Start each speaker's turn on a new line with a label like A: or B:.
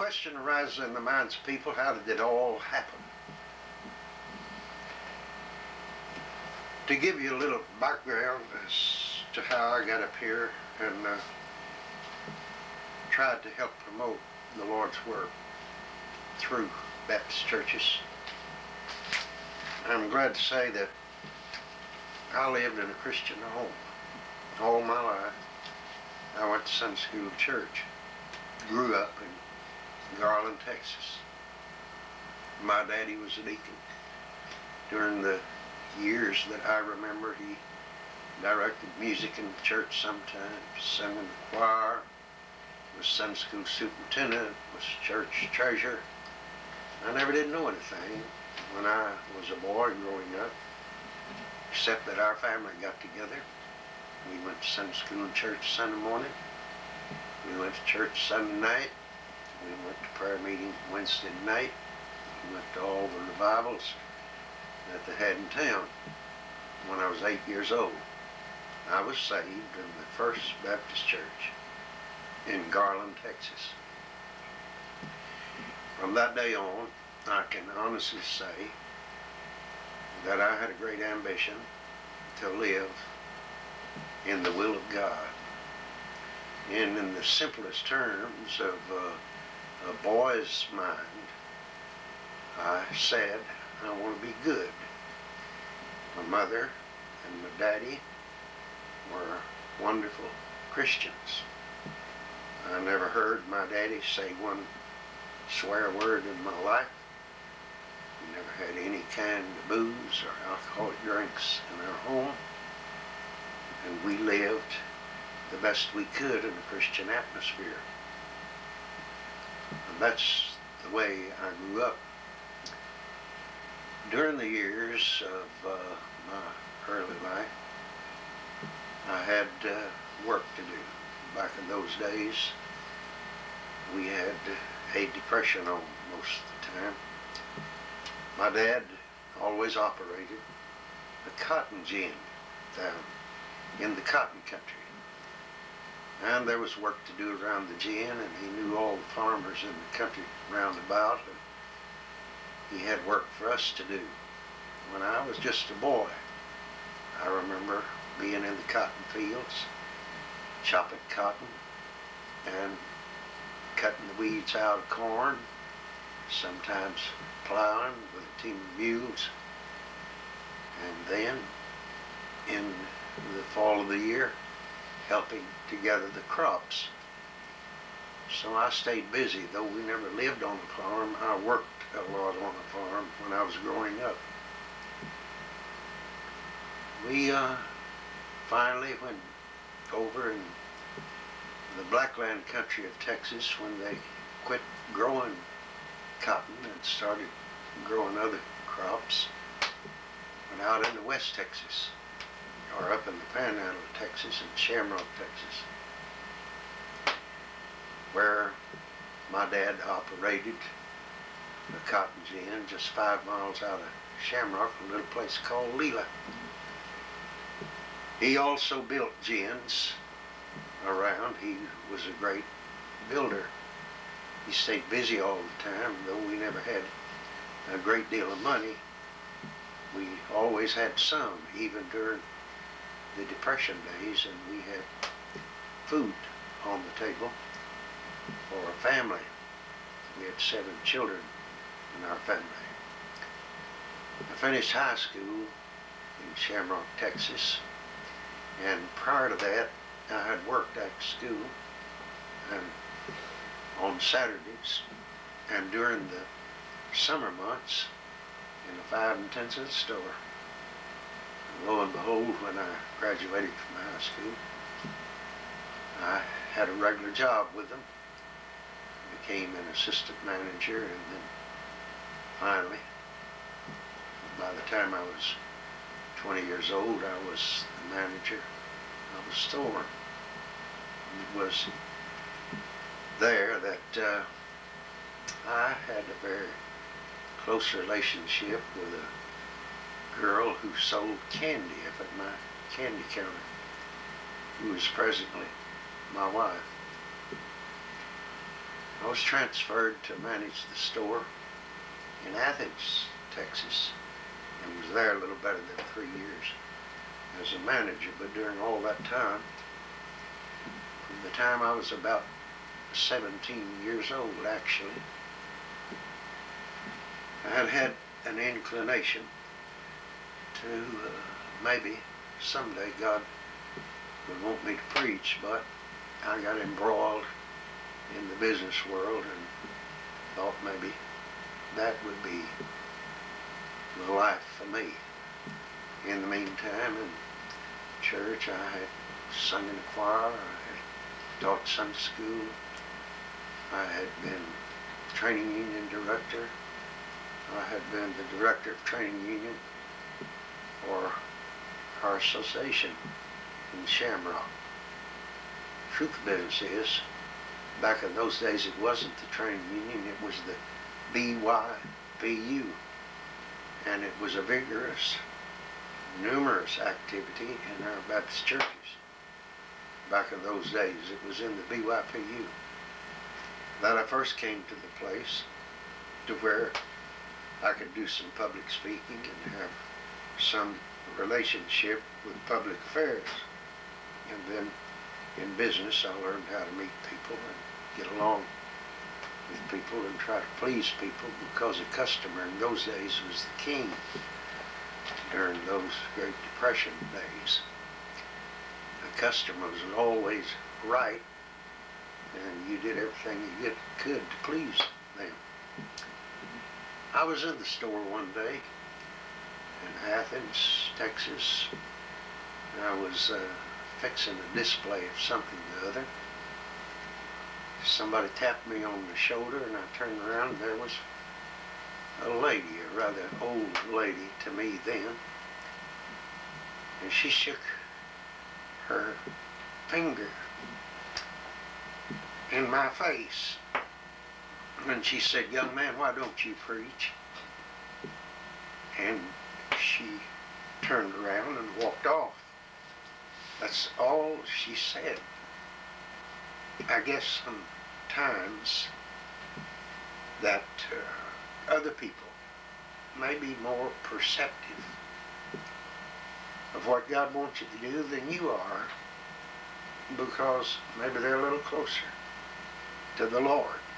A: question arises in the minds of people, how did it all happen? To give you a little background as to how I got up here and tried to help promote the Lord's work through Baptist churches, I'm glad to say that I lived in a Christian home all my life. I went to Sunday school church, grew up in Garland, Texas. My daddy was a deacon. During the years that I remember, he directed music in the church sometimes, sang in the choir, was Sunday school superintendent, was church treasurer. I never did know anything when I was a boy growing up, except that our family got together. We went to Sunday school and church Sunday morning. We went to church Sunday night. We went to prayer meeting Wednesday night. We went to all the revivals that they had in town. When I was 8 years old, I was saved in the First Baptist Church in Garland, Texas. From that day on, I can honestly say that I had a great ambition to live in the will of God. And in the simplest terms of a boy's mind, I said, I want to be good. My mother and my daddy were wonderful Christians. I never heard my daddy say one swear word in my life. We never had any kind of booze or alcoholic drinks in our home. And we lived the best we could in a Christian atmosphere. And that's the way I grew up. During the years of my early life, I had work to do. Back in those days, we had a depression on most of the time. My dad always operated a cotton gin down in the cotton country. And there was work to do around the gin, and he knew all the farmers in the country round about, and he had work for us to do. When I was just a boy, I remember being in the cotton fields, chopping cotton and cutting the weeds out of corn, sometimes plowing with a team of mules, and then in the fall of the year, helping to gather the crops. So I stayed busy. Though we never lived on a farm, I worked a lot on a farm when I was growing up. We finally went over in the blackland country of Texas when they quit growing cotton and started growing other crops. Went out into West Texas, or up in the panhandle of Texas, in Shamrock, Texas, where my dad operated a cotton gin just 5 miles out of Shamrock, a little place called Leela. He also built gins around. He was a great builder. He stayed busy all the time, though we never had a great deal of money. We always had some, even during the Depression days, and we had food on the table for our family. We had 7 children in our family. I finished high school in Shamrock, Texas, and prior to that, I had worked after school and on Saturdays and during the summer months in a 5 and 10 cent store. And lo and behold, when I graduated from high school, I had a regular job with them, became an assistant manager, and then finally, by the time I was 20 years old, I was the manager of a store. It was there that I had a very close relationship with a girl who sold candy up at my candy counter, who is presently my wife. I was transferred to manage the store in Athens, Texas, and was there a little better than 3 years as a manager. But during all that time, from the time I was about 17 years old actually, I had had an inclination to maybe someday God would want me to preach, but I got embroiled in the business world and thought maybe that would be the life for me. In the meantime, in church, I had sung in the choir, I had taught Sunday school, I had been training union director, I had been the director of training union for our association in Shamrock. Truth of the business is, back in those days, it wasn't the training union, it was the BYPU, and it was a vigorous, numerous activity in our Baptist churches. Back in those days, it was in the BYPU that I first came to the place to where I could do some public speaking and have some relationship with public affairs. And then in business, I learned how to meet people and get along with people and try to please people, because a customer in those days was the king during those Great Depression days. The customer was always right, and you did everything you could to please them. I was in the store one day in Athens, Texas, and I was fixing a display of something or other. Somebody tapped me on the shoulder, and I turned around, and there was a lady, a rather old lady to me then, and she shook her finger in my face, and she said, "Young man, why don't you preach?" And she turned around and walked off. That's all she said. I guess sometimes that other people may be more perceptive of what God wants you to do than you are, because maybe they're a little closer to the Lord.